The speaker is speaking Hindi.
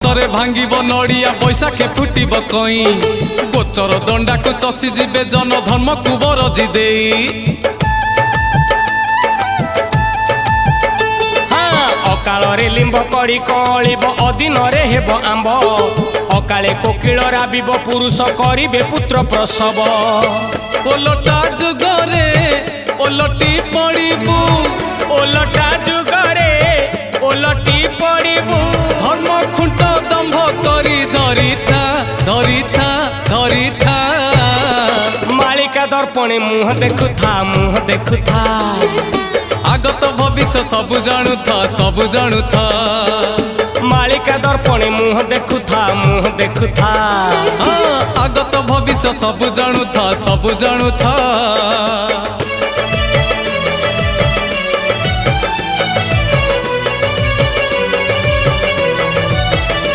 सरे भांगिब नड़िया बैसाखे फुटिब कई गोचर दंडा को चसी जीवे जन धर्म को बरजी दे अकाଳରେ लिंब करी कलिब अदिନରେ हेब आंब अकाले कोकिल राबिब पुरुष करिबे पुत्र प्रसव ओलटा जुगरे ओलटी पड़िबू ओलटा जुगरे ओलटी पड़िबू धर्म खुंट दंभ करी धरिथा धरिथा धरिथा मालिका दर्पणे मुह देखुथा आगत भविष्य सब जानु था मालिका दर्पणे मुह देखुथा आगत भविष्य सब जानु था